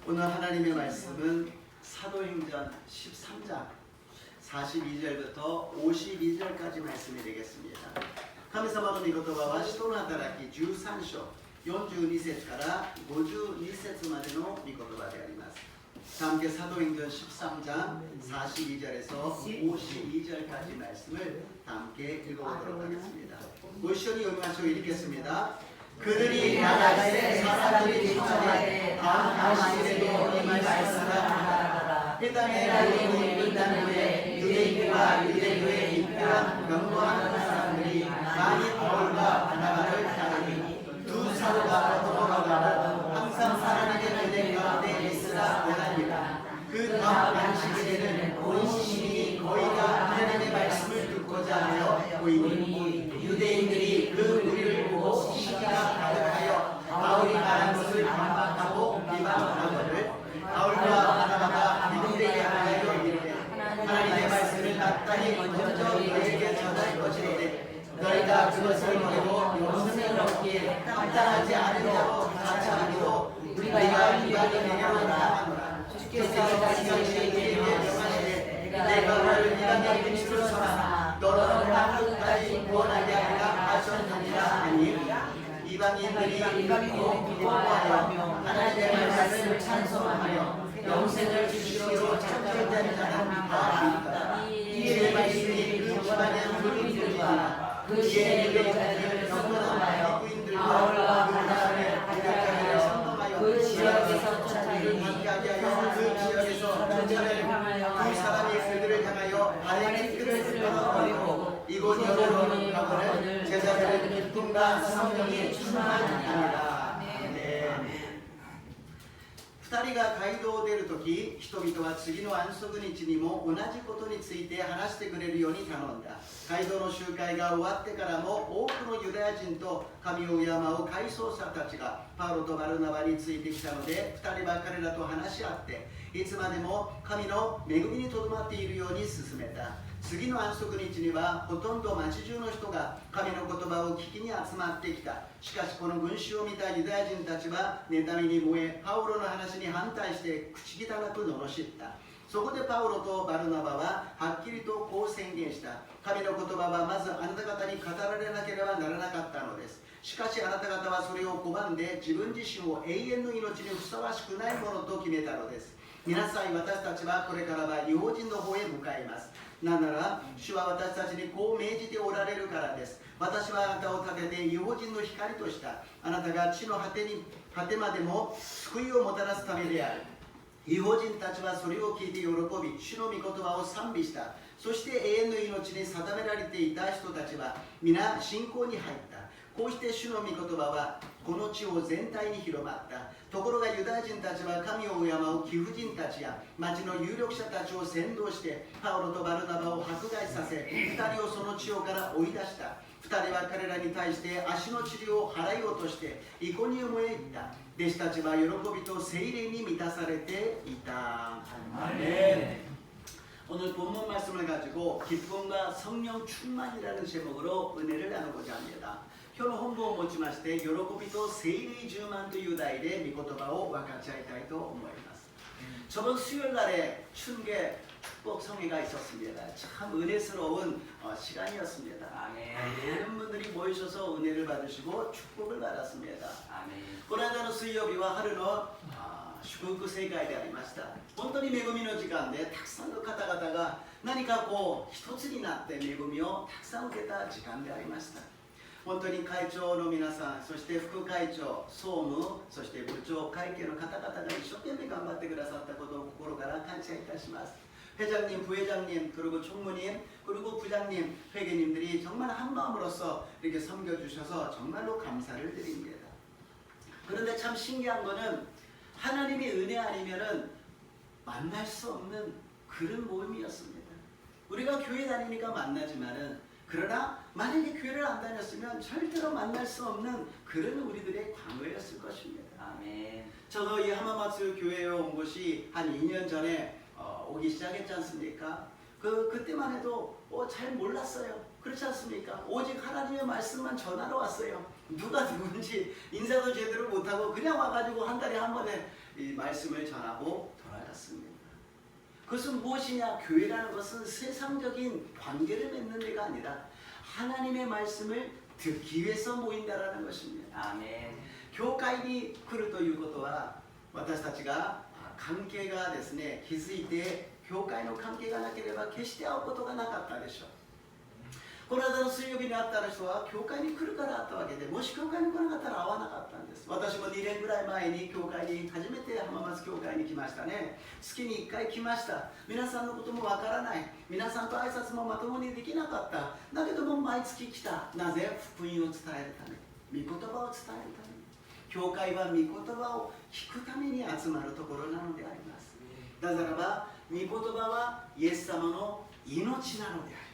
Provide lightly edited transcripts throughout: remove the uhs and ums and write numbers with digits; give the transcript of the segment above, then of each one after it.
오늘 하나님의 말씀은 사도행전 13장 42절부터 52절까지 말씀이 되겠습니다. 神様の御言葉は使徒の働き13章42節から52節までの御言葉であります。함께 사도행전 13장 42절에서 52절까지 말씀을 함께 읽어보도록 하겠습니다. 모시온이 연구하시고 읽겠습니다. 그들이 나갈 때 사람들이 청하되 다음 시대로 이 말씀을 하라. 해당의 내용을 끝난 후에 유대인과 유대교에 입교한 경고하는 사람들이 많이 바울과 바나바를 따르니 두 사도가 돌아가고 항상 하나님의 은혜 가운데 있으라 원합니다. 그 다음 안식일에는 온 시민이 거의 다 하나님의 말씀을 듣고자 하여 모이니 유대인들이 그 무리를 보고 시기가 가득하여 바울이 말한 것을 반박하고 비방하거늘 바울과 바나바가 믿음되게 하여 이르되 하나님의 말씀을 마땅히 먼저 너희에게 전할 것이로되 너희가 그것을 모르고 영생을 얻기에 합당하지 않은 자로 자처하기도 우리가 이방인에게로 나아가노라. 주께서 지경시에게 명하시되 내가 너를 이방인 빛으로 삼아 너를 땅끝까지 구원하게 하리라 하셨느니라 하니 이방인들이 믿고 기뻐하여 하나님의 말씀을 찬송하며 영생을 주시기로 작정된 자는 다 믿다. 이에 말씀이 그 집안의 불인들과 그 시대의 유대인들을 선동하여 바울과 바나바를 발각하여 선동하여 그 지역에서 쫓아내니 그 지역에서 쫓아내니 두 사람이 그들을 향하여 발의 끈을 끊어버리고 이곳 여러분을 가거늘 제자들은 기쁨과 성령이 충만하니라. 2人が街道を出るとき、人々は次の安息日にも同じことについて話してくれるように頼んだ。街道の集会が終わってからも多くのユダヤ人と神を敬う改装者たちがパウロとバルナバについてきたので、2人は彼らと話し合って、いつまでも神の恵みにとどまっているように進めた。次の安息日にはほとんど町中の人が神の言葉を聞きに集まってきた。しかしこの群衆を見たユダヤ人たちは妬みに燃え、パウロの話に反対して口汚く罵った。そこでパウロとバルナバははっきりとこう宣言した。神の言葉はまずあなた方に語られなければならなかったのです。しかしあなた方はそれを拒んで自分自身を永遠の命にふさわしくないものと決めたのです。皆さん、私たちはこれからは異邦人の方へ向かいます。なんなら主は私たちにこう命じておられるからです。私はあなたを立てて異邦人の光とした。あなたが地の果てまでも救いをもたらすためである。異邦人たちはそれを聞いて喜び、主の御言葉を賛美した。そして永遠の命に定められていた人たちは皆信仰に入った。こうして主の御言葉はこの地を全体に広まった。ところがユダヤ人たちは神を敬う貴婦人たちや町の有力者たちを扇動してパウロとバルナバを迫害させ、2人をその地方から追い出した。2人は彼らに対して足の治療を払い落としてイコニウムへ行った。弟子たちは喜びと聖霊に満たされていた。오늘 본문 말씀을 가지고 기쁨과 성령 충만이라는 제목으로 은혜를 나누고자 합니다. 今日の本文を持ちまして、喜びと聖霊充満という題で御言葉を分かち合いたいと思います。 저번 수요일 날에 춘계 축복 성회가 있었습니다. 참 은혜스러운 시간이었습니다. 많은 분들이 모이셔서 은혜를 받으시고 축복을 받았습니다. この間の水曜日は春の祝福聖会でありました。本当に恵みの時間でたくさんの方々が何かこう一つになって恵みをたくさん受けた時間でありました。本当に会長の皆さん、そして副会長、総務、そして部長、会計の方々が一生懸命頑張ってくださったことを心から感謝いたします。 회장님, 부회장님, 그리고 총무님, 그리고 부장님, 회계님들이 정말 한 마음으로서 이렇게 섬겨주셔서 정말로 감사를 드립니다. 그런데 참 신기한 거는 하나님의 은혜 아니면은 만날 수 없는 그런 모임이었습니다. 우리가 교회 다니니까 만나지만은 그러나 만약에 교회를 안 다녔으면 절대로 만날 수 없는 그런 우리들의 광회였을 것입니다. 아멘. 저도 이 하마마츠 교회에 온 것이 한 2년 전에 오기 시작했지 않습니까? 그때만 해도 잘 몰랐어요. 그렇지 않습니까? 오직 하나님의 말씀만 전하러 왔어요. 누가 누군지 인사도 제대로 못하고 그냥 와가지고 한 달에 한 번에 이 말씀을 전하고 돌아갔습니다. 그것은 무엇이냐? 교회라는 것은 세상적인 관계를 맺는 데가 아니라 하나님의 말씀을 듣기 위해서 모인다라는 것입니다. 아멘. 教会に来るということは、私たちが関係がですね、気づいて教会の関係がなければ決して会うことがなかったでしょう。この間の水曜日に会った人は教会に来るから会ったわけで、もし教会に来なかったら会わなかったんです。私も2年ぐらい前に教会に初めて浜松教会に来ましたね。月に1回来ました。皆さんのこともわからない、皆さんと挨拶もまともにできなかった。だけども毎月来た。なぜ？福音を伝えるため、御言葉を伝えるため。教会は御言葉を聞くために集まるところなのであります。だからば御言葉はイエス様の命なのであります。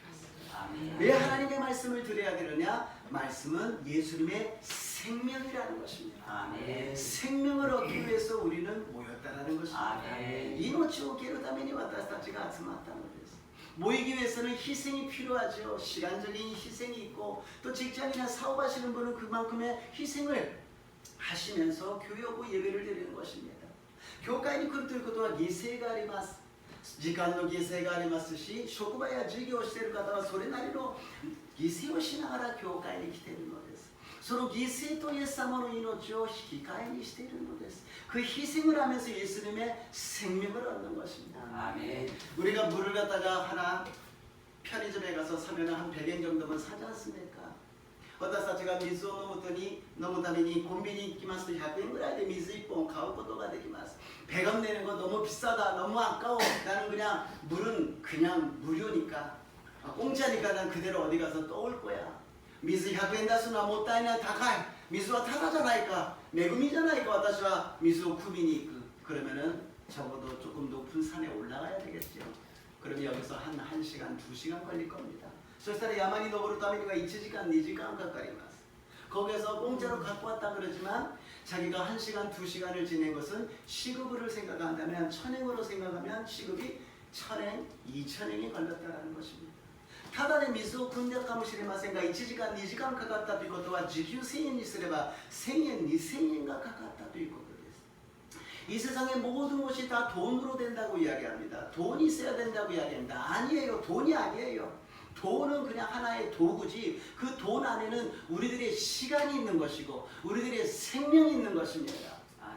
왜 하나님의 말씀을 드려야 되느냐? 말씀은 예수님의 생명이라는 것입니다. 아멘. 생명을 얻기 위해서 우리는 모였다라는 것입니다. 아멘. 命を受けるために私たちが集まったのです。 모이기 위해서는 희생이 필요하죠. 시간적인 희생이 있고 또 직장이나 사업하시는 분은 그만큼의 희생을 하시면서 교회 오고 예배를 드리는 것입니다. 교회에来るということは犠牲があります。 時間の犠牲がありますし、職場や授業をしている方はそれなりの犠牲をしながら教会に来ているのです。その犠牲とイエス様の命を引き換えにしているのです。그 희생을 하면서 예수님의 생명을 얻는 것입니다. 아멘. 우리가 물을 갖다가 하나 편의점에 가서 사면 한 100엔 정도면 사지 않습니까? 私たちが水を飲むためにコンビニに行きますと100円ぐらいで水1本買うことができます. 100원 내는 거 너무 비싸다, 너무 아까워. 나는 그냥 물은 그냥 무료니까, 공짜니까 난 그대로 어디 가서 떠올 거야. 水100円出すのはもったいない、高い。水はタダじゃないか、恵みじゃないか。私は水を汲みに行く. 그러면은 적어도 조금 높은 산에 올라가야 되겠죠. 그러면 여기서 한 1시간, 2시간 걸릴 겁니다. そしたら山に登るためには1時間、2時間かかります. 거기에서 공짜로 갖고 왔다 그러지만 자기가 1시간, 2시간을 지낸 것은 시급을 생각한다면, 천행으로 생각하면 시급이 1000엔, 2000엔이 걸렸다는 것입니다. ただで水を汲んだかもしれませんが、1時間、2時間かかったということは時給1000円にすれば1000円、2000円がかかったということです。 이 세상의 모든 것이 다 돈으로 된다고 이야기합니다. 돈이 있어야 된다고 이야기합니다. 아니에요. 돈이 아니에요. 돈은 그냥 하나의 도구지, 그 돈 안에는 우리들의 시간이 있는 것이고 우리들의 생명이 있는 것입니다.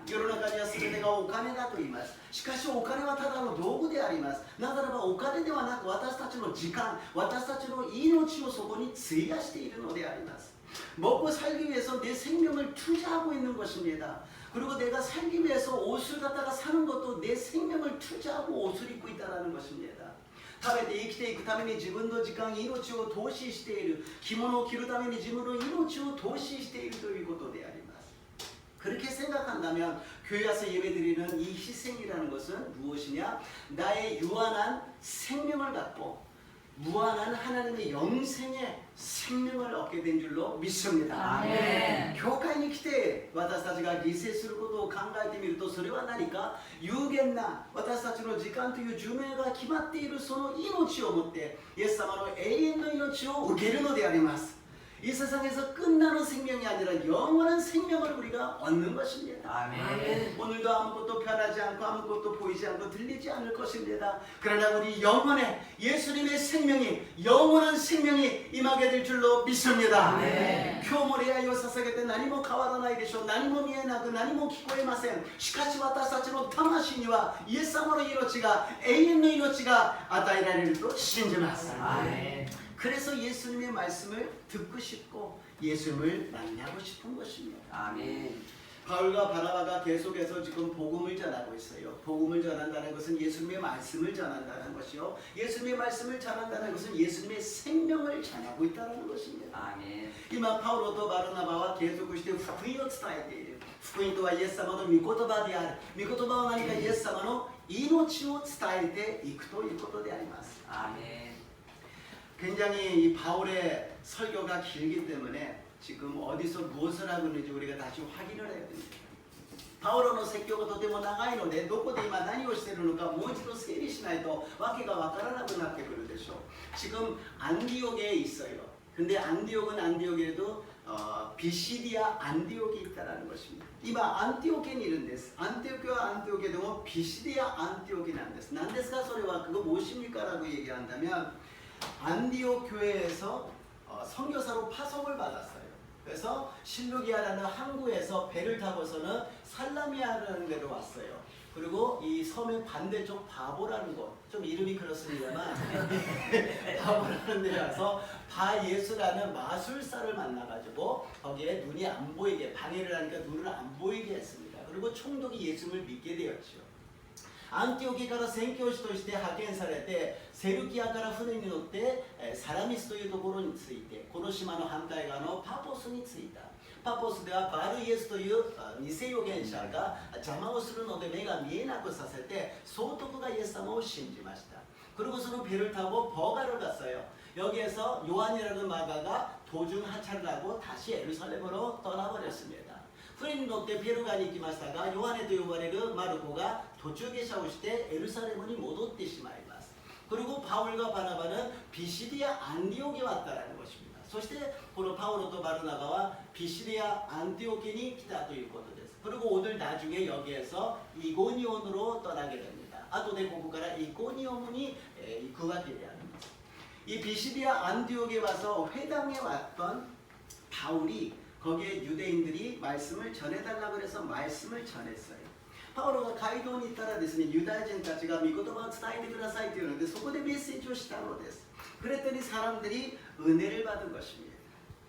世の中には全てがお金だと言います。しかしお金はただの道具であります。なぜならばお金ではなく私たちの時間、私たちの命をそこに費やしているのであります。 먹고 살기 위해서 내 생명을 투자하고 있는 것입니다. 그리고 내가 살기 위해서 옷을 갖다가 사는 것도 내 생명을 투자하고 옷을 입고 있다는 것입니다. 食べて生きていくために自分の時間、命を投資している。着物を着るために自分の命を投資しているということであります。 그렇게 생각한다면 교회 와서 예배드리는 이 희생이라는 것은 무엇이냐? 나의 유한한 생명을 갖고 무한한 하나님의 영생의 생명을 얻게 된 줄로 믿습니다. 아멘. 教会に来て私たちが犠牲することを考えてみると、それは何か有限な私たちの時間という寿命が決まっているその命をもってイエス様の永遠の命を受けるのであります。 이 세상에서 끝나는 생명이 아니라 영원한 생명을 우리가 얻는 것입니다. 아멘. 오늘도 아무것도 변하지 않고 아무것도 보이지 않고 들리지 않을 것입니다. 그러나 우리 영혼에 예수님의 생명이, 영원한 생명이 임하게 될 줄로 믿습니다. 아멘. 今日も礼拝を捧げて何も変わらないでしょう。何も見えなく何も聞こえません。しかし私たちの魂にはイエス様の命が、永遠の命が与えられると信じます。 아멘. 그래서 예수님의 말씀을 듣고 싶고 예수님을 만나고 싶은 것입니다. 아멘. 바울과 바나바가 계속해서 지금 복음을 전하고 있어요. 복음을 전한다는 것은 예수님의 말씀을 전한다는 것이요. 예수님의 말씀을 전한다는 것은 예수님의 생명을 전하고 있다는 것입니다. 아멘. 今パウロとバルナバは継続して福音を伝えている。福音とはイエス様の御言葉である。御言葉は何かイエス様の命を伝えていくということであります。 아멘. 굉장히 이 바울의 설교가 길기 때문에 지금 어디서 무엇을 하고 있는지 우리가 다시 확인을 해야 됩니다. パウロの説教がとても長いので、どこで今何をしているのかもう一度整理しないと訳が分からなくなってくるでしょう。지금 안디옥에 있어요. 근데 안디옥은 안디옥에도 비시디아 안디옥이 있다라는 것입니다. 이마 안티오케는 이른데스. 안티오케와 안티오케도 비시디아 안티오케 난데스. 난데스가 소리와 그거 무엇입니까라고 얘기한다면 안디옥 교회에서 선교사로 파송을 받았어요. 그래서 실루기아라는 항구에서 배를 타고서는 살라미아라는 데로 왔어요. 그리고 이 섬의 반대쪽 바보라는 곳, 좀 이름이 그렇습니다만 바보라는 데 가서 바예수라는 마술사를 만나가지고 거기에 눈이 안 보이게 방해를 하니까 눈을 안 보이게 했습니다. 그리고 총독이 예수를 믿게 되었죠. 안티오케から宣教師として派遣されてセルキアから船に乗ってサラミスというところに着いてこの島の反対側のパポスに着いた。パポスではバルイエスという偽預言者が邪魔をするので目が見えなくさせて総督がイエス様を信じました。그리고その배를 타고 버가로 갔어요. 여기에서 요한이라는 마가가 도중 하차를 하고 다시 예루살렘으로 떠나버렸습니다. 船に乗ってペルガに行きましたが、ヨハネと呼ばれるマルコが途中下車をしてエルサレムに戻ってしまいます。 그리고 바울과 바나바는 비시디아 안디옥에 왔다라는 것입니다. そしてこのパウロとバルナバは비시디아 안디옥에来たということです。 그리고 오늘 나중에 여기에서 이고니온으로 떠나게 됩니다. 後でここからイコニオムに行くわけであります。 이 비시디아 안디옥에 와서 회당에 왔던 바울이 거기에 유대인들이 말씀을 전해달라고 해서 말씀을 전했어요. 바울가 가이드원이 있다라 됐으니 유다인들까지가 미고도만 伝えてくださいというのでそこでメッセージをしたのです. 그랬더니 사람들이 은혜를 받은 것입니다.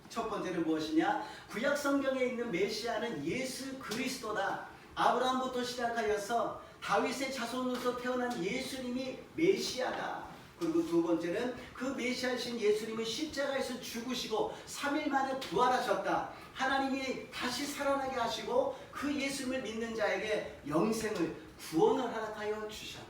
첫 번째는 무엇이냐? 구약 성경에 있는 메시아는 예수 그리스도다. 아브라함부터 시작하여서 다윗의 자손으로서 태어난 예수님이 메시아다. 그리고 두 번째는 그 메시아이신 예수님은 십자가에서 죽으시고 3일 만에 부활하셨다. 하나님이 다시 살아나게 하시고 그 예수님을 믿는 자에게 영생을 구원을 허락하여 주셨다.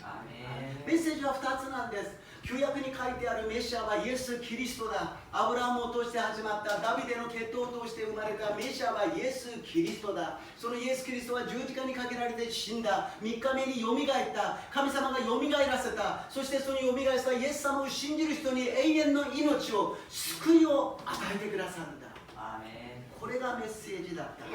아멘. 메시지가 2つなんです。旧約に書いてあるメシアはイエス・キリストだ。アブラハムを通して始まったダビデの血統を通して生まれたメシアはイエス・キリストだ。そのイエス・キリストは十字架にかけられて死んだ。3日目によみがえった。神様がよみがえらせた。そしてそのよみがえしたイエス様を信じる人に永遠の命を、救いを与えてくださるんだ。 아멘. これがメッセージだった。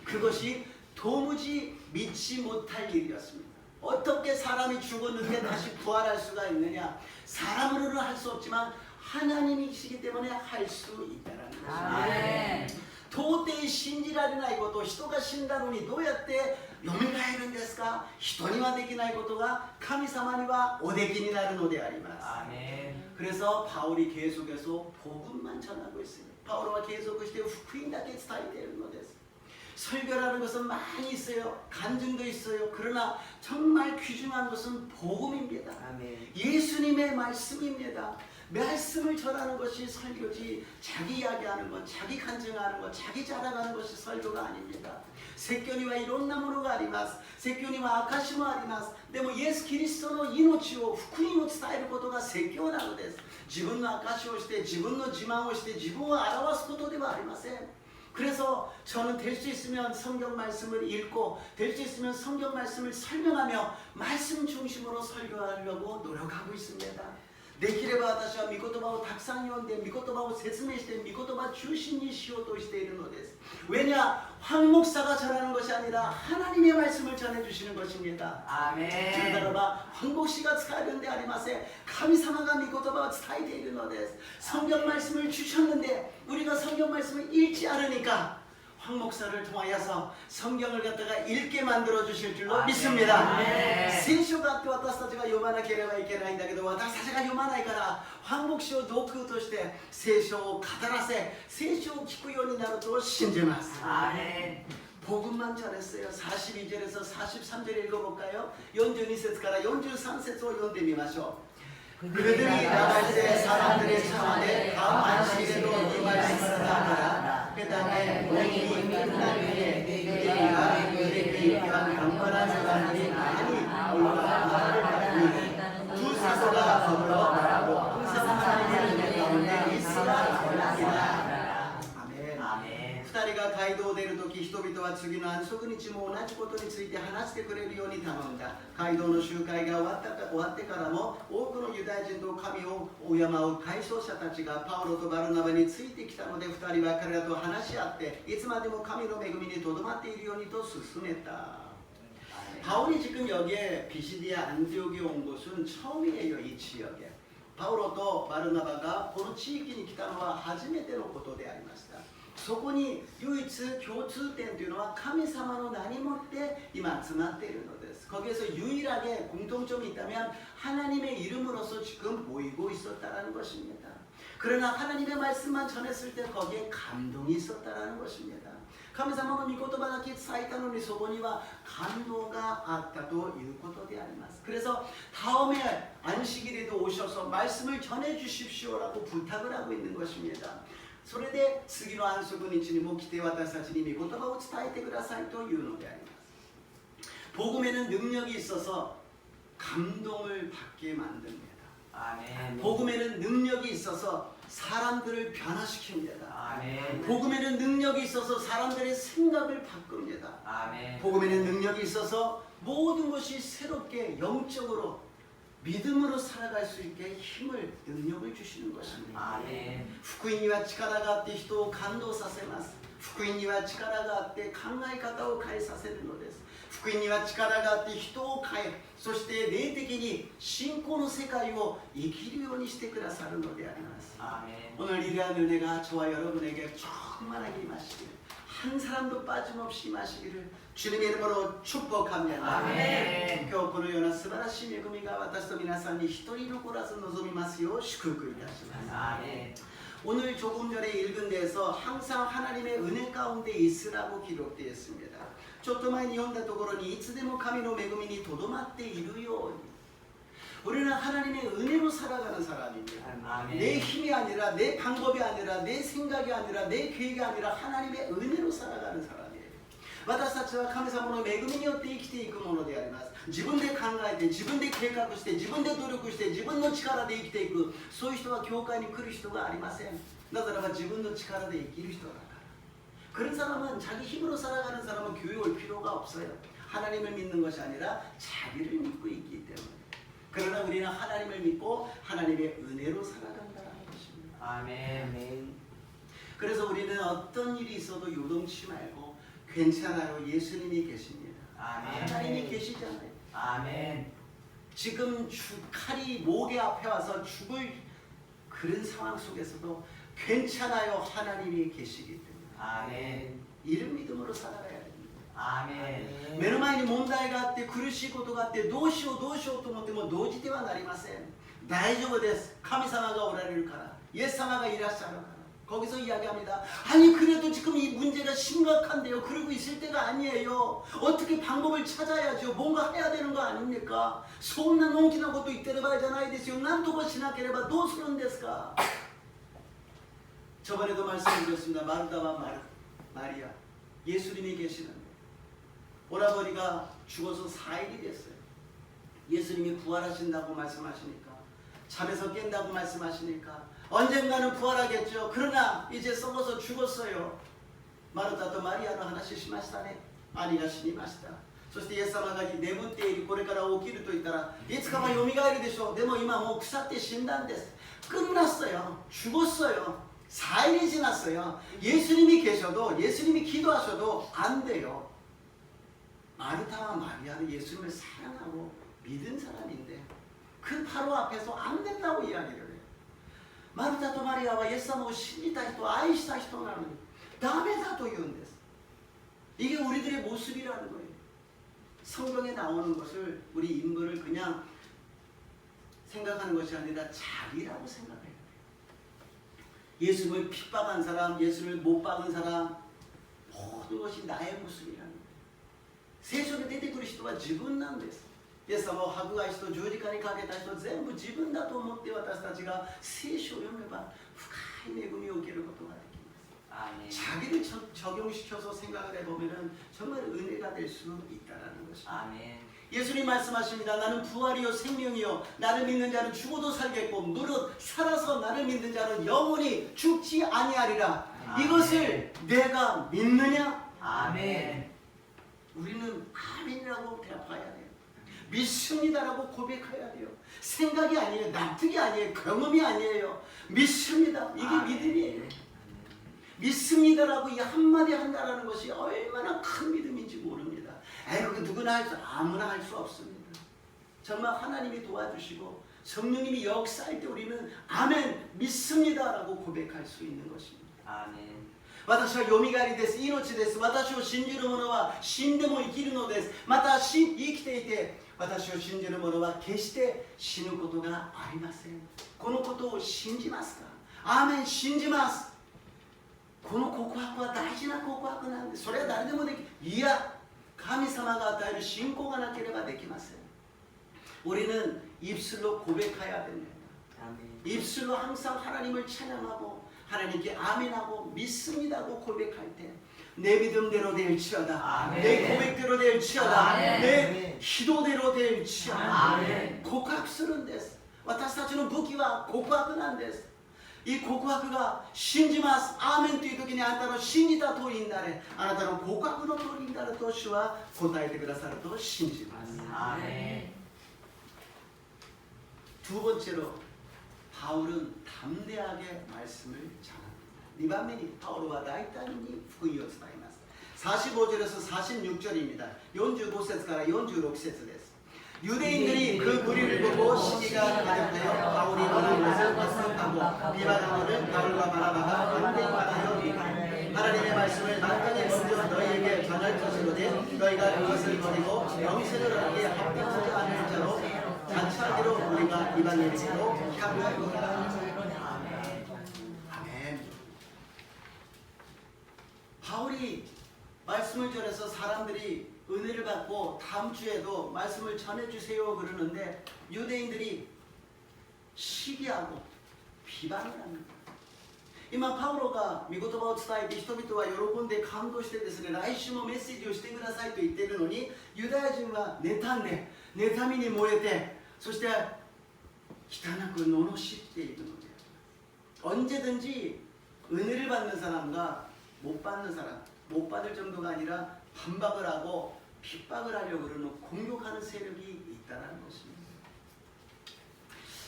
그것이 도무지 믿지 못할 일이었습니다. 어떻게 사람이 죽었는데 다시 부활할 수가 있느냐? 사람으로는 할 수 없지만 하나님이시기 때문에 할 수 있다라는 것입니다. 到底信じられないこと、人が死んだのにどうやって蘇るんですか？人にはできないことが神様にはおできになるのであります。 아멘. 그래서 바울이 계속해서 복음만 전하고 있습니다. 바울은 계속해서福音だけ伝えているのです. 설교라는 것은 많이 있어요. 간증도 있어요. 그러나 정말 귀중한 것은 복음입니다. 아멘. 예수님의 말씀입니다. 말씀을 전하는 것이 설교지, 자기 이야기하는 것, 자기 간증하는 것, 자기 자랑하는 것이 설교가 아닙니다. 説教にはいろんなものがあります。説教には証もあります。でもイエス・キリストの命を、福音を伝えることが説教なのです。自分の証をして、自分の自慢をして、自分を表すことではありません。 그래서 저는 될 수 있으면 성경 말씀을 읽고 될 수 있으면 성경 말씀을 설명하며 말씀 중심으로 설교하려고 노력하고 있습니다. できれば私は御言葉をたくさん読んで御言葉を説明して御言葉中心にしようとしているのです. 왜냐? 황 목사가 전하는 것이 아니라 하나님의 말씀을 전해 주시는 것입니다. 아멘. 여러분, 황 목사가 伝えるんでありません. 神様が御言葉を伝えているのです. 성경 말씀을 주셨는데 우리가 성경 말씀을 읽지 않으니까 황 목사를 통하여서 성경을 갖다가 읽게 만들어 주실 줄로 믿습니다. 聖書があって私たちが読まなければいけないんだけど私たちが読まないから황牧師を読として聖書を語らせ聖書を聞くようになると信じます. 아멘. 복음만 전했어요. 42절에서 43절 읽어볼까요? 42節から 43節を読んでみましょう. 그들이 나갈 때 사람들의 차원에 다음 안식일에도 이 말씀을 하더라. 그 다음에 모임이 끝난 후에 그들이가 그들에게 입교한 강건한 사람들이 많이 올라가 말을 받으니 두 사도가 더불어 말하고 항상 하나님의 은혜 가운데 있으라 원하리라. 아멘. アメン。二人が街道を出るとき人々人は次の安息日も同じことについて話してくれるように頼んだ。街道の集会が終わってからも多くのユダヤ人と神を敬う回想者たちがパウロとバルナバについてきたので、2人は彼らと話し合っていつまでも神の恵みにとどまっているようにと勧めた。 바울이 지금 여기에 비시디아 안디옥에 온 곳은 처음이에요. 이 지역에 바울도 바르나바가 この地域に来たのは初めてのことでありました。そこに唯一共通点というのは神様の名にもって今集まっているのです。 거기에서 유일하게 공통점이 있다면 하나님의 이름으로서 지금 모이고 있었다라는 것입니다. 그러나 하나님의 말씀만 전했을 때 거기에 감동이 있었다라는 것입니다. 神様の御言葉だけ伝えたのにそこには感動があったということであります。 그래서 다음에 안식일에도 오셔서 말씀을 전해 주십시오라고 부탁을 하고 있는 것입니다. それで次の安息日にも来て私たちに御言葉を伝えてくださいというのであります。 복음에는 능력이 있어서 감동을 받게 만듭니다. 아멘. 복음에는 능력이 있어서 사람들을 변화시킵니다. 아멘. 복음에는 능력이 있어서 사람들의 생각을 바꿉니다. 아멘. 복음에는 능력이 있어서 모든 것이 새롭게 영적으로 믿음으로 살아갈 수 있게 힘을 능력을 주시는 것입니다. 아멘. 福音には力があって人を感動させます。福音には力があって考え方を変えさせるのです。福音には力があって人を変え、そして霊的に信仰の世界を生きるようにしてくださるのであります。 아멘. 오늘 이러한 은혜가 저와 여러분에게 충만하게 임하시기를, 한 사람도 빠짐없이 임하시기를 주님의 이름으로 축복합니다. 아멘. 今日このような素晴らしい恵みが私と皆さんに一人残らず望みますよう祝福いたします。 아멘. 오늘 조금 전에 읽은 데에서 항상 하나님의 은혜 가운데 있으라고 기록되어 있습니다. ちょっと前に読んだところにいつでも神の恵みにとどまっているように 우리는 하나님의 은혜로 살아가는 사람입니다. 아멘. 내 힘이 아니라 내 방법이 아니라 내 생각이 아니라 내 계획이 아니라 하나님의 은혜로 살아가는 사람이에요. 私たちは神様の恵みによって生きていくものであります。自分で考えて自分で計画して自分で努力して自分の力で生きていく、そういう人は教会に来る人がありません。なぜならば自分の力で生きる人だから。 그런 사람은 자기 힘으로 살아가는 사람은 교회 올 필요가 없어요. 하나님을 믿는 것이 아니라 자기를 믿고 있기 때문에. 그러나 우리는 하나님을 믿고 하나님의 은혜로 살아간다는 것입니다. 아멘. 그래서 우리는 어떤 일이 있어도 요동치 말고 괜찮아요. 예수님이 계십니다. 아멘. 하나님이 계시잖아요. 아멘. 지금 칼이 목에 앞에 와서 죽을 그런 상황 속에서도 괜찮아요. 하나님이 계시기 때문에. 아멘. 이런 믿음으로 살아가야 됩니다. 目 目の前に問題があって苦しいことがあってどうしようどうしようと思っても動じてはなりません。大丈夫です。神様がおられるから、イエス様がいらっしゃるから。 거기서 이야기합니다. 아니 그래도 지금 이 문제가 심각한데요. 그러고 있을 때가 아니에요. 어떻게 방법을 찾아야죠. 뭔가 해야 되는 거 아닙니까? そんなのんきなこと言ってる場合じゃないですよ。なんとかしなければどうするんですか? 저번에도 말씀드렸습니다. 마르다와 마리아, 예수님이 계시는데 오라버니가 죽어서 4일이 됐어요. 예수님이 부활하신다고 말씀하시니까, 잠에서 깬다고 말씀하시니까 언젠가는 부활하겠죠. 그러나 이제 썩어서 죽었어요. 마르다도 마리아는 하나씩 심하시다네. 아니가 신이마시다. そしてイエス様が眠っている、これから起きると言ったらいつかはよみがえるでしょう。でも今もう腐って死んだんです。 끝났어요. 죽었어요. 4일이 지났어요. 예수님이 계셔도 예수님이 기도하셔도 안 돼요. 마르타와 마리아는 예수님을 사랑하고 믿은 사람인데 그 바로 앞에서 안 된다고 이야기를 해요. 마르타とマリアはイエス様を信じた人、愛した人なのにダメだと言うんです。 이게 우리들의 모습이라는 거예요. 성경에 나오는 것을 우리 인물을 그냥 생각하는 것이 아니라 자기라고 생각해요. 예수님을 핍박한 사람, 예수님을 못 박은 사람, 모든 것이 나의 모습이라는 거예요. 聖書で出てくる人は自分なんです。 イエス様を迫害しと十字架にかけた人全部自分だと思って私たちが聖書を読めば深い恵みを受けることができます。 자기를 적용시켜서 생각을 해보면 정말 은혜가 될 수 있다는 것입니다. 아멘. 예수님 말씀하십니다. 나는 부활이요 생명이요 나를 믿는 자는 죽어도 살겠고 무릇 살아서 나를 믿는 자는 영원히 죽지 아니하리라. 이것을 내가 믿느냐? 아멘. 우리는 아멘이라고 대답해야 돼요. 믿습니다라고 고백해야 돼요. 생각이 아니에요. 납득이 아니에요. 경험이 아니에요. 믿습니다. 이게 아멘. 믿음이에요. 믿습니다라고 이 한마디 한다라는 것이 얼마나 큰 믿음인지 모릅니다. 그 누구나 할 수, 아무나 할 수 없습니다. 정말 하나님이 도와주시고 성령님이 역사할 때 우리는 아멘 믿습니다라고 고백할 수 있는 것입니다. 아멘. 私はよみがえりです。命です。私を信じる者は死んでも生きるのです。また生きていて私を信じる者は決して死ぬことがありません。このことを信じますか？アーメン、信じます。この告白は大事な告白なんです。それは誰でもできる。いや、神様が与える信仰がなければできません。 우리는 입술로 고백해야 됩니다. 아멘. 입술로 항상 하나님을 찬양하고 하나님께 아멘하고 믿습니다고 고백할 때 내 믿음대로 될지어다. 아멘. 내 고백대로 될지어다. 아멘. 내 기도대로 될지어다. 아멘. 告白するんです。私たちの武器は告白なんです。い告白が信じます。アーメンという時にあなたの信じた通りになれ。あなたの告白の通りになると主は答えてくださると信じます。 아멘. 두 번째로 바울은 담대하게 말씀을 전합니다. 2番目にパウロは大胆に福音を伝えます。45절에서 46절입니다. 45節から46節です. 유대인들이 그 무리를 보고 시기가 가득하여 바울이 말한 것을 거스름하고 비방하거든 바울과 바나바가 반대하여 하나님의 말씀을 마땅히 먼저 너희에게 전할 것이로되 너희가 그것을 버리고 영생을 얻기에 합당하지 않는 자로 자처하기로 우리가 이방인으로 향하였노라. 아멘. 바울이 말씀을 전해서 사람들이 은혜를 받고 다음 주에도 말씀을 전해주세요 그러는데 유대인들이 시기하고 비방을 합니다. 今パウロが御言葉を伝えて人々は喜んで感動してですね、来週もメッセージをしてくださいと言っているのにユダヤ人は妬んで妬みに燃えてそして汚く罵っているのであります。 언제든지 은혜를 받는 사람과 못 받는 사람, 못 받을 정도가 아니라 반박을 하고 핍박을 하려고 그러는 공격하는 세력이 있다는 것입니다.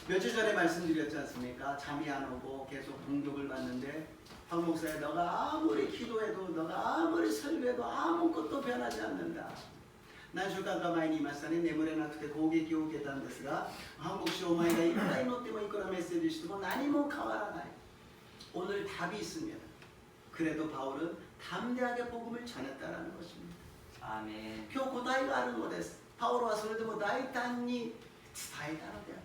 며칠 전에 말씀드렸지 않습니까? 잠이 안 오고 계속 공격을 받는데 황 목사야 너가 아무리 기도해도 너가 아무리 설교해도 아무것도 변하지 않는다. 何週間か前に言いましたね。眠れなくて攻撃を受けたんですが한국씨お前がいくら祈ってもいくらメッセージしても何も変わらない. 오늘 답이 있으면 그래도 바울은 담대하게 복음을 전했다라는 것입니다. 아멘. 今日答えがあるのです。パウロはそれでも大胆に伝えたのであります。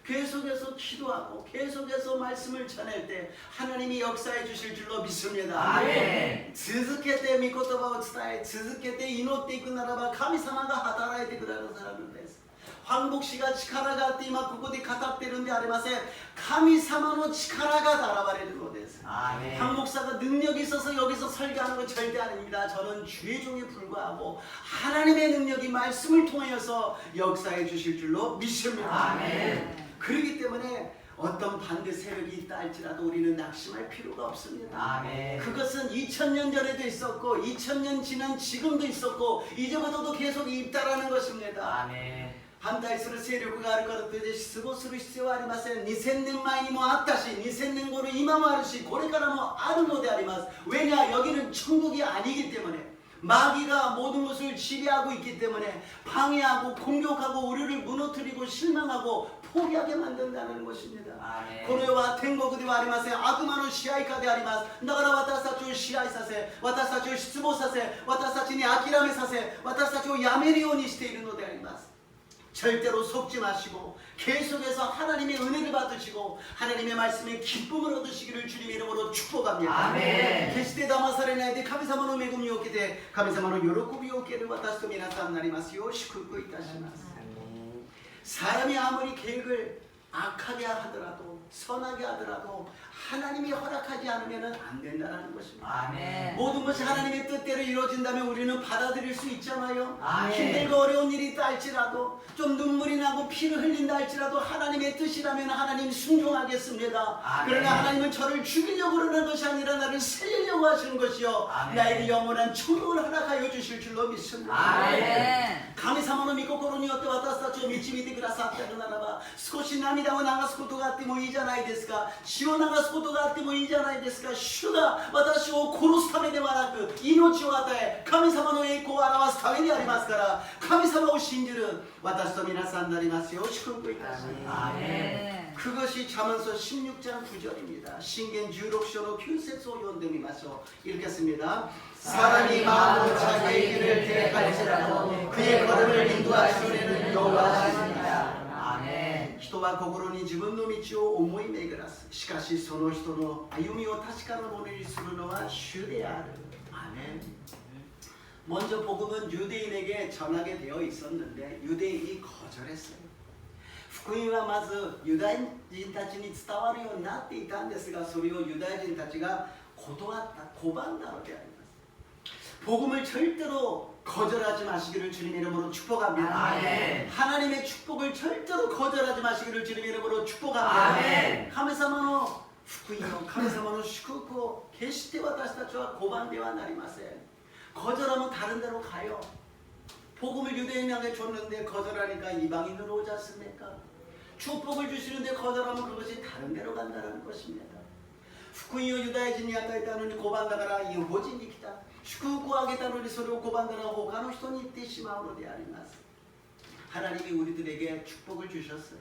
계속해서 기도하고 계속해서 말씀을 전할 때 하나님이 역사해 주실 줄로 믿습니다. 아멘. 続けて御言葉を伝え続けて祈っていくならば神様が働いてくださるのです。 황복 씨가力があって今ここで語ってるんでありません。神様の力が現れるのです。 아멘. 황 목사가 능력이 있어서 여기서 설교하는 건 절대 아닙니다. 저는 주의 종에 불과하고 하나님의 능력이 말씀을 통하여서 역사해 주실 줄로 믿습니다. 아멘. 그렇기 때문에 어떤 반대 세력이 있다 할지라도 우리는 낙심할 필요가 없습니다. 아멘. 그것은 2000년 전에도 있었고 2000년 지난 지금도 있었고 이제부터도 계속 있다라는 것입니다. 아멘. 反対する勢力があるからといって失望する必要はありません。2000年前にもあったし2000年後の今もあるしこれからもあるのであります。 왜냐 여기는 천국이 아니기 때문에 마귀가 모든 것을 지배하고 있기 때문에 방해하고 공격하고 우리를 무너뜨리고 실망하고 포기하게 만든다는 것입니다. この世は天国ではありません。悪魔の支配下であります。だから私たちを支配させ、私たちを失望させ、私たちに諦めさせ、私たちをやめるようにしているのであります。 절대로 속지 마시고 계속해서 하나님의 은혜를 받으시고 하나님의 말씀에 기쁨을 얻으시기를 주님 이름으로 축복합니다. 아멘. 決して騙されないで神様の恵みを受けて神様の喜びを受ける私と皆さんになりますよう祝福いたします。 사람이 아무리 계획을 악하게 하더라도 선하게 하더라도 하나님이 허락하지 않으면 안 된다는 것입니다. 아멘. 모든 것이 하나님의 뜻대로 이루어진다면 우리는 받아들일 수 있잖아요. 아멘. 힘들고 어려운 일이 있다 할지라도 좀 눈물이 나고 피를 흘린다 할지라도 하나님의 뜻이라면 하나님 순종하겠습니다. 아멘. 그러나 하나님은 저를 죽이려고 그러는 것이 아니라 나를 살리려고 하시는 것이요 아멘. 나에게 영원한 천국을 허락하여 주실 줄로 믿습니다. 아멘. 神様の御心によって私たちを導いてくださっているならば少し涙を流すことがあってもいいじゃないですか。血を流すことがあってもいいじゃないですか。主が私を殺すためではなく命を与え神様の栄光を表すためにありますから神様を信じる私と皆さんになりますよう祝福いたします。 아멘. 그것이 잠언서 16장 9절입니다. 신경 16장 9절을 연대미마서 읽겠습니다. 사람이 마음으로 자기의 길을 계획할지라도 그의 걸음을 인도하시는 이는 여호와시니라. 아멘. 人は心に自分の道を思い巡らす。しかしその人の歩みを確かなものにするのは主である。 아멘. 먼저 복음은 유대인에게 전하게 되어 있었는데 유대인이 거절했어요.福音はまずユダヤ人たちに伝わるようになっていたんですがそれをユダヤ人たちが断った拒んだのであります。 복음을 절대로 거절하지 마시기를 주님의 이름으로 축복합니다. 아멘. 하나님의 축복을 절대로 거절하지 마시기를 주님의 이름으로 축복합니다. 아멘. 神様の福音を神様の祝福を決して私たちは拒んではなりません。 거절하면 다른 데로 가요. 복음을 유대인에게 줬는데 거절하니까 이방인으로 오지 않습니까? 축복을 주시는데 거절하면 그것이 다른 데로 간다는 것입니다. 福音をユダヤ人に与えたのに拒んだから違法人に来た。祝福をあげたのにそれを拒んだら他の人に行ってしまうのであります。 하나님이 우리들에게 축복을 주셨어요.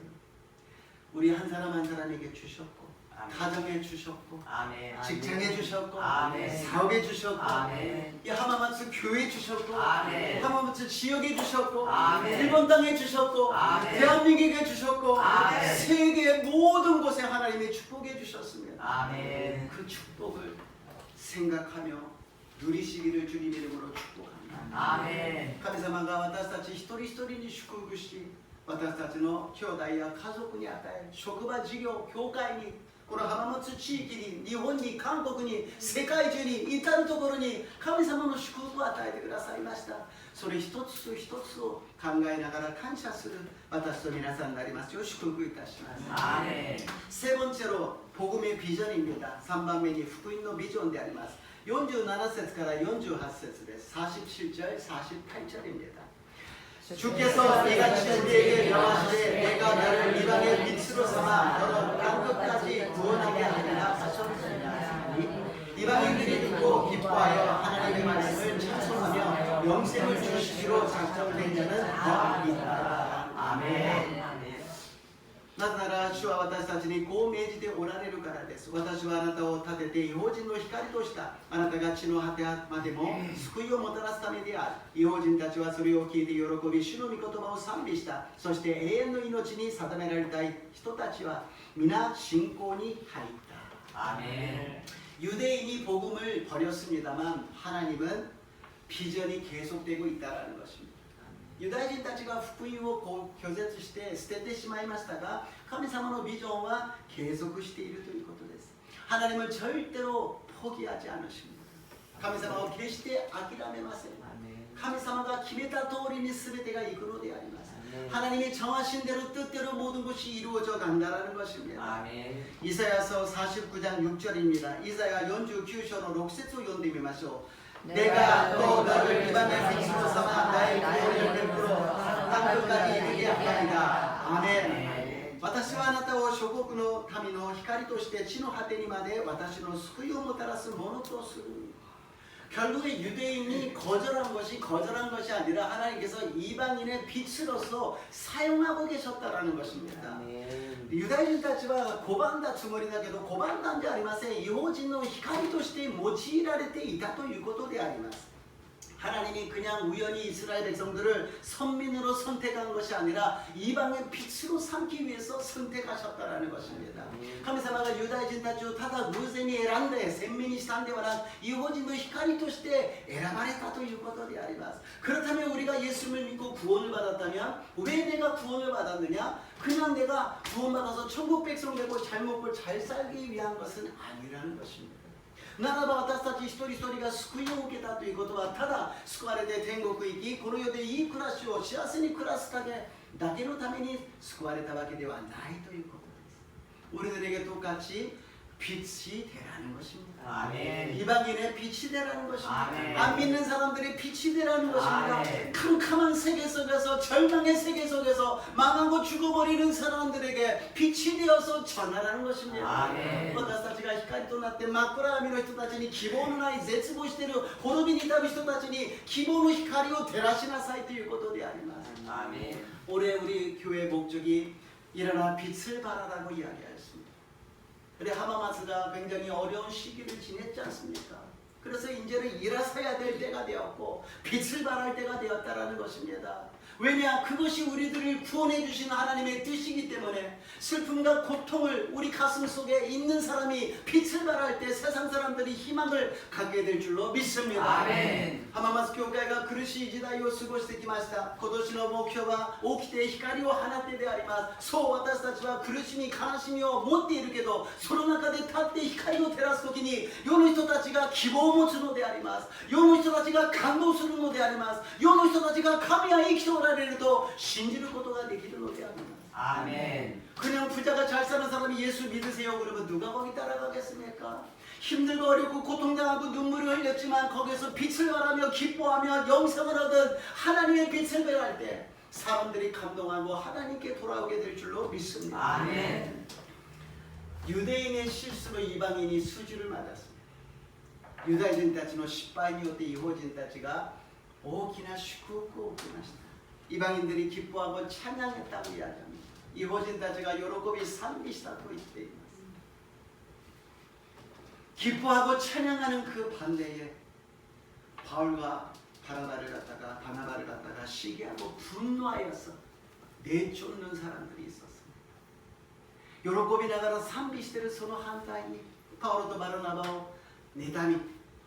우리 한 사람 한 사람에게 주셨고 아멘. 가정에 주셨고 아멘. 직장에 주셨고 아멘. 사업에 주셨고 아멘. 이 하마마트 교회에 주셨고 아멘. 하마마트 지역에 주셨고 아멘. 일본 땅에 주셨고 아멘. 대한민국에 주셨고 아멘. 세계의 모든 곳에 하나님의 축복해 주셨습니다. 아멘. 그 축복을 생각하며 누리시기를 주님 이름으로 축복합니다. 아멘. 神様が私たち一人一人に祝福し私たちの兄弟や家族に与え職場事業教会にこの浜松地域に日本に韓国に世界中に至るところに神様の祝福を与えてくださいました。それ一つ一つを考えながら感謝する私と皆さんになりますよう祝福いたします。 아멘. 세 번째로 복음의 비전입니다. 3番目に福音のビジョンであります。 47節から48節です。 47절 48절입니다. 주께서 이같이 우리에게 명하시되 내가 너를 이방의 빛으로 삼아 너로 땅끝까지 구원하게 하리라 하셨습니다. 이방인들이 듣고 기뻐하여 하나님의 말씀을 찬송하며 영생을 주시기로 작정된 자는 더 있다. 아멘. なぜなら主は私たちにこう命じておられるからです。私はあなたを立てて異邦人の光とした。あなたが地の果てまでも救いをもたらすためである。異邦人たちはそれを聞いて喜び、主の御言葉を賛美した。そして永遠の命に定められた人たちは皆信仰に入った。 아멘. 유대인이 복음을 버렸습니다만 하나님은 비전이 계속되고 있다는 것입니다. ユダヤ人たちが福音を拒絶して捨ててしまいましたが神様のビジョンは継続しているということです。 하나님은 절대로 포기하지 않으십니다. 神様は決して諦めません。 神様が決めた通りに全てがいくのであります。 하나님이 정하신 대로 뜻대로 모든 것이 이루어져 간다는 것입니다. 아멘. 이사야서 49장 6절입니다. 이사야 49장 6절을 연대미마쇼. 내가 또 너를 이방의 빛으로 삼아 나의 구원을 베풀어 땅끝까지 이르게 하리라. 아멘. 私はあなたを諸国の民の光として地の果てにまで私の救いをもたらすものとする。 결국에 유대인이 거절한 것이 아니라 하나님께서 이방인의 빛으로서 사용하고 계셨다라는 것입니다. 유다인たちは拒んだつもりだけど拒んだんじゃありません。異邦人の光として用いられていたということであります。 하나님이 그냥 우연히 이스라엘 백성들을 선민으로 선택한 것이 아니라 이방의 빛으로 삼기 위해서 선택하셨다라는 것입니다. 神様がユダヤ人たちをただ偶然に選んで選民にしたんではなく、異邦人の光として選ばれたということであります。 그렇다면 우리가 예수를 믿고 구원을 받았다면 왜 내가 구원을 받았느냐? 그냥 내가 구원받아서 천국 백성 되고 잘 먹고 잘 살기 위한 것은 아니라는 것입니다. ならば私たち一人一人が救いを受けたということは、ただ救われて天国行き、この世でいい暮らしを幸せに暮らすだけのために救われたわけではないということです。 우리들에게 똑같이 빛이 되라는 것입니다. 아멘. 이방인의 빛이 되라는 것입니다. 아멘. 안 믿는 사람들의 빛이 되라는 것입니다. 아멘. 캄캄한 세계 속에서, 절망의 세계 속에서 망하고 죽어버리는 사람들에게 빛이 되어서 전하라는 것입니다. 아멘. 私たちが光となって真っ暗闇の人たちに、希望のない絶望している滅びに至る人たちに希望の光を照らしなさいということであります。 아멘. 올해 우리 교회 목적이 일어나 빛을 발하라고 이야기하였습니다. 근데 하마마스가 굉장히 어려운 시기를 지냈지 않습니까? 그래서 이제는 일어서야 될 때가 되었고 빛을 발할 때가 되었다라는 것입니다. 왜냐? 그것이 우리들을 구원해 주신 하나님의 뜻이기 때문에 슬픔과 고통을 우리 가슴 속에 있는 사람이 빛을 발할 때 세상 사람들이 희망을 갖게 될 줄로 믿습니다. 아멘. 浜松教会が苦しい時代を過ごしてきました。今年の目標は起きて光を放ってであります。そう私たちは苦しみ悲しみを持っているけど、その中で立って光を照らすときに世の人たちが希望を持つのであります。世の人たちが感動するのであります。世の人たちが神は生きておられると信じることができるのであります。 아멘. 그냥 부자가 잘 사는 사람이 예수 믿으세요 그러면 누가 거기 따라가겠습니까? 힘들고 어렵고 고통당하고 눈물을 흘렸지만 거기서 빛을 발하며 기뻐하며 영생을 얻은 하나님의 빛을 발할 때 사람들이 감동하고 하나님께 돌아오게 될 줄로 믿습니다. 아멘. 유대인의 실수로 이방인이 수주를 맞았습니다. 유다인たちの失敗によって異邦人たちが大きな祝福を受けました。 이방인들이 기뻐하고 찬양했다고 이야기합니다. 이호진たちが喜び賛美したと言っています。 기뻐하고 찬양하는 그 반대에 바울과 바나바를 갖다가 시기하고 분노하여서 내쫓는 사람들이 있었습니다. 喜びながら賛美しているその反対にパウロとバルナバを妬み、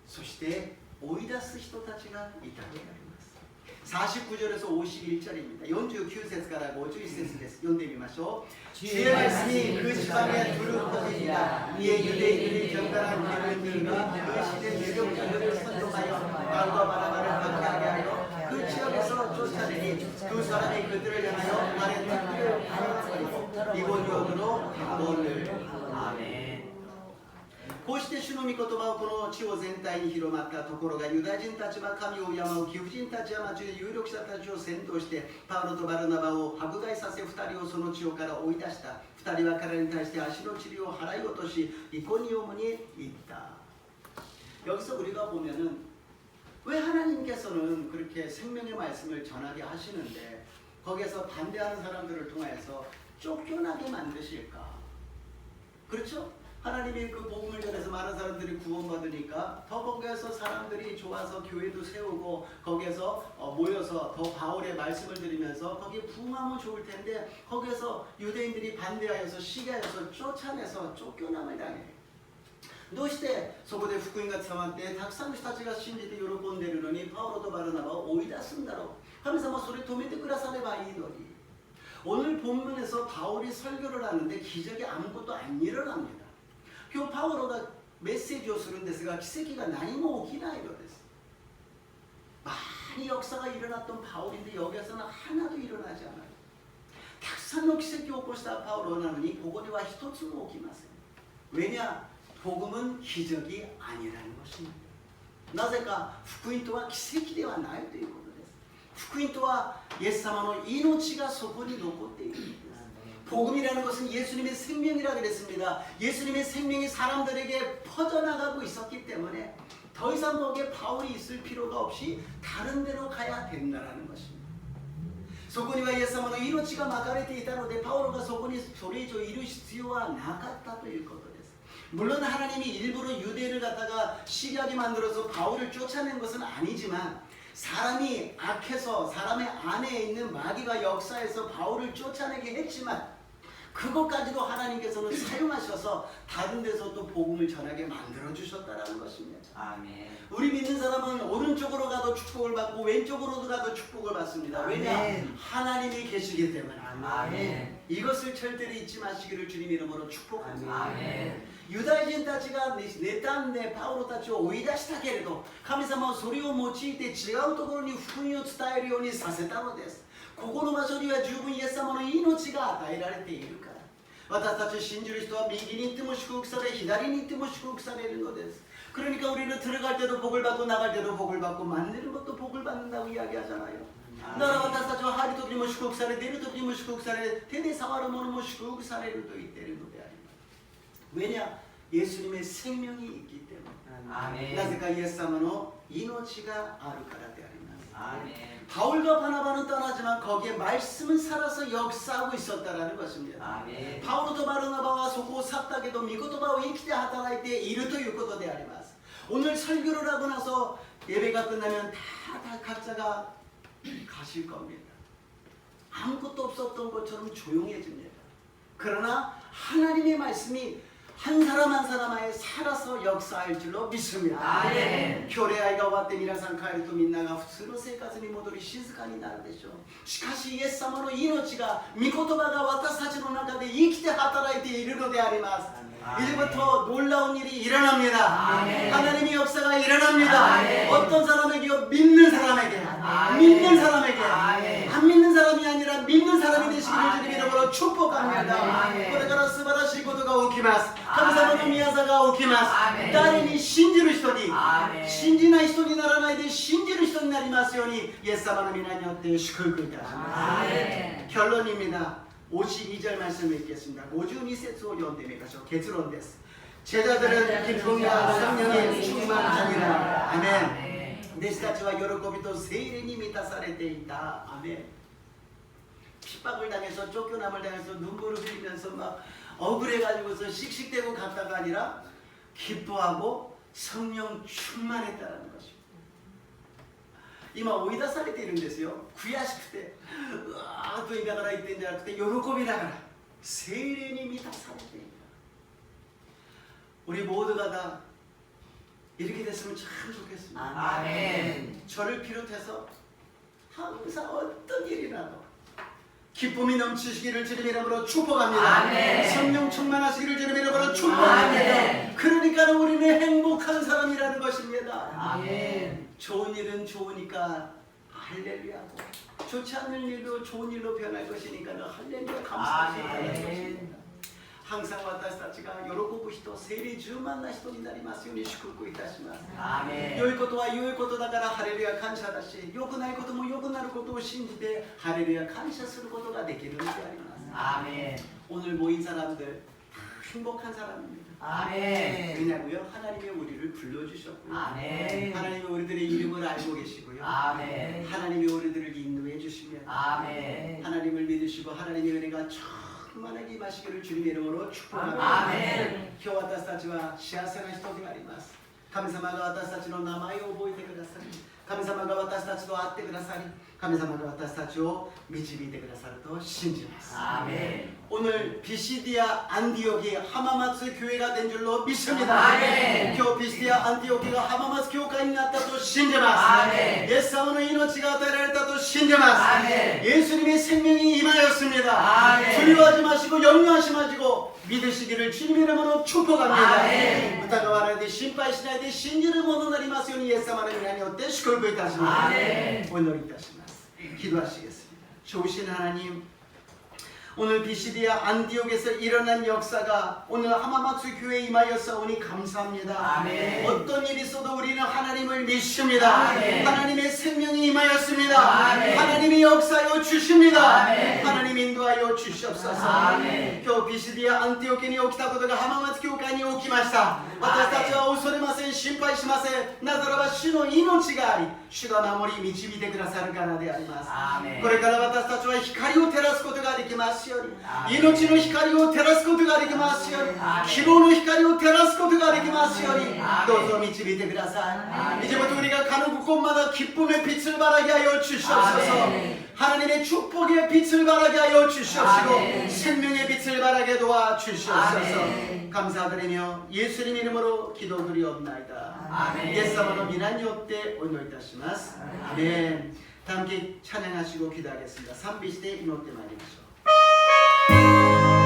そして追い出す人たちがいたのであります。 49절에서 51절입니다. 49節から 51節です. 読んでみましょう. 주의 말씀이 그 지방에 두루 퍼지니라. 이에 유대인들이 경건한 기름들과 그 시대 유력자들을 선동하여 바울과 바나바를 박해하게 하여 그 지역에서 쫓아내니 두 사람이 그들을 향하여 말의 턱들을 갈아버리고 이곳으로 바울을. 아멘. こうして主の御言葉をこの地を全体に広まったところがユダヤ人たちは神を敬う貴婦人たちは町で有力者たちを先導してパウロとバルナバを迫害させ2人をその地をから追い出した。2人は彼に対して足の塵を払い落としイコニオムに行った. 여기서 우리가 보면은 왜 하나님께서는 그렇게 생명의 말씀을 전하게 하시는데 거기에서 반대하는 사람들을 통해서 쫓겨나게 만드실까? 그렇죠? 하나님이 그 복음을 전해서 많은 사람들이 구원받으니까 더 거기에서 사람들이 좋아서 교회도 세우고 거기에서 모여서 더 바울의 말씀을 들으면서 거기에 부흥하면 좋을 텐데 거기에서 유대인들이 반대하여서 시기하여서 쫓아내서 쫓겨남을 당해. どうしてそこで福音が伝わってたくさんの人たちが信じて喜んでいるのにパウロとバルナバを追い出すんだろう。神様はそれ止めてくださればいいのに. 오늘 본문에서 바울이 설교를 하는데 기적이 아무것도 안 일어납니다. 今日パウロがメッセージをするんですが奇跡が何も起きないのです。 많이 역사가 일어났던 바울인데 여기에서는 하나도 일어나지 않아요. たくさんの奇跡を起こしたパウロなのにここでは一つも起きません。 왜냐? 복음은 기적이 아니라는 것입니다. なぜか福音とは奇跡ではないということです。 福音とはイエス様の命がそこに残っているんです。 복음이라는 것은 예수님의 생명이라고 그랬습니다. 예수님의 생명이 사람들에게 퍼져나가고 있었기 때문에 더 이상 거기에 바울이 있을 필요가 없이 다른 데로 가야 된다는 것입니다. そこにはイエス様の命がまかれていたのでパウロがそこにそれ以上いる必要はなかったということです. 물론 하나님이 일부러 유대를 갖다가 시기하게 만들어서 바울을 쫓아낸 것은 아니지만 사람이 악해서 사람의 안에 있는 마귀가 역사해서 바울을 쫓아내게 했지만 그것까지도 하나님께서는 사용하셔서 다른 데서 또 복음을 전하게 만들어 주셨다라는 것입니다. 아멘. 우리 믿는 사람은 오른쪽으로 가도 축복을 받고 왼쪽으로 가도 축복을 받습니다. 왜냐? 아멘. 하나님이 계시기 때문에. 아멘. 이것을 절대로 잊지 마시기를 주님 이름으로 축복합니다. 아멘. ユダヤ人たちが妬んでパウロたちを追い出したけれど、神様はそれを用いて違うところに福音を伝えるようにさせたのです。ここの場所には十分イエス様の命が与えられているから。私たち信じる人は右に行っても祝福され、左に行っても祝福されるのです。 그러니까 우리는 들어갈 때도 복을 받고 나갈 때도 복을 받고 만드는 것도 복을 받는다고 이야기하잖아요. 나라私たちは入る時にも祝福され、出る時にも祝福され、手で触るものも祝福されると言っているのであります。 왜냐? 예수님의 생명이 있기 때문에. 아멘. 나제가 예수님의 이노치가 아루카라 되어리마스. 아멘. 바울과 바나바는 떠나지만 거기에 말씀은 살아서 역사하고 있었다라는 것입니다. 아멘. 바울도 바나바와 소고 삽다게도 미고토바와 이키테 하타라이테 이르ということであります. 오늘 설교를 하고 나서 예배가 끝나면 다 각자가 가실 겁니다. 아무것도 없었던 것처럼 조용해집니다. 그러나 하나님의 말씀이 한 사람 한 사람에 살아서 역사할 줄로 믿습니다. 아멘. 教礼愛が終わって皆さん帰るとみんなが普通の生活に戻り静かになるでしょう。しかしイエス様の命が御言葉が私たちの中で生きて働いているのであります。 이제부터 놀라운 일이 일어납니다. 아멘. 하나님의 역사가 일어납니다. 아멘. 어떤 사람에게요? 믿는 사람에게. 아멘. 믿는 사람에게. 아멘. 안 믿는 사람이 아니라 믿는 사람이 되시기를 주님 이름으로 축복합니다. 아멘. これから素晴らしいことが起きます。神様の宮座が起きます。アーメン。誰に信じる人にアーメン。信じない人にならないで信じる人になりますようにイエス様の皆によって祝福いたします。 아멘. 결론입니다. 52절 말씀 읽겠습니다. 52節を読んでみましょう. 결론です. 제자들은 기쁨과 성령에 충만하니라. 아멘. 弟子たちは喜びと聖霊に満たされていた. 아멘. 핍박을 당해서 쫓겨남을 당해서 눈물을 흘리면서 막 억울해가지고서 씩씩대고 갔다가 아니라 기뻐하고 성령 충만했다는 것입니다. 今追い出されているんですよ。悔しくてうわーっと言いながら言ってんじゃなくて喜びながら聖霊に満たされている. 우리 모두가 다 이렇게 됐으면 참 좋겠습니다. 아멘. 저를 비롯해서 항상 어떤 일이라도 기쁨이 넘치시기를 주님 이름으로 축복합니다. 아멘. 성령 충만하시기를 주님 이름으로 축복합니다. 아멘. 그러니까 우리는 행복한 사람이라는 것입니다. 아멘. 좋은 일은 좋으니까 할렐루야고 좋지 않은 일도 좋은 일로 변할 것이니까 할렐루야 감사하시는 것입니다. 항상 私たちが喜ぶ人、聖霊充満な人になりますように祝福いたします。 아멘. 良いことは良いことだからハレルヤ感謝だし、良くないことも良くなることを信じてハレルヤ感謝することができるのであります。 아멘. 오늘 모인 사람들 다 행복한 사람입니다. 아멘. 왜냐고요? 하나님이 우리를 불러주셨고요. 아멘. 하나님이 우리들의 이름을 알고 계시고요. 아멘. 하나님이 우리들을 인도해 주시면 아멘. 하나님을 믿으시고 하나님의 은혜가 충만하게 임하시기를 주님의 이름으로 축복합니다. 아멘. 今日私たちは幸せな人であります。神様が私たちの名前を覚えてくださり、神様が私たちと会ってくださり、神様が私たちを導いてくださると信じます。 아멘. 오늘 비시디아 안디옥이 하마마츠 교회가 된 줄로 믿습니다. 아멘. 今日ビシディアアンティオキが浜松教会になったと信じます。 아멘. イエス様の命が与えられたと信じます。 아멘. 예수님의 생명이 임하였습니다. 아멘. 두려워하지 마시고 염려하지 마시고 믿으시기를 주님의 이름으로 축복합니다. 아멘. 疑わないで心配しないで信じるものになりますようにイエス様の皆によって祝福いたします。 아멘. 오祈りいたします. 기도하시겠습니다. 좋으신 하나님, 오늘 비시디아 안디옥에서 일어난 역사가 오늘 하마마츠 교회에 임하였사오니 감사합니다. 아멘. 어떤 일이 있어도 우리는 하나님을 믿습니다. 아멘. 하나님의 생명이 임하였습니다. 아멘. 하나님의 역사하여 주십니다. 아멘. 하나님 인도하여 주시옵소서. 아멘. 今日ピシディアアンティオキに起きたことが浜松教会に起きました。私たちは恐れません、心配しません。なぜならば主の命があり、主が守り導いてくださるからであります。アーメン。これから私たちは光を照らすことができますように、アーメン。命の光を照らすことができますように、アーメン。希望の光を照らすことができますように、アーメン。どうぞ導いてくださアーメン。い。 이제부터 우리가 가는 곳마다 기쁨의 빛을 발하게 하여 주시옵소서. 아멘. 하나님의 축복의 빛을 발하게 하여 주시옵시고 아멘. 생명의 빛을 발하게 도와 주시옵소서. 아멘. 감사드리며 예수님 이름으로 기도드리옵나이다. 아멘. 예수님으로 미난 요때 오노이타시마스. 아멘. 아멘. 다 함께 찬양하시고 기도하겠습니다. 賛美して祈ってまいりましょう。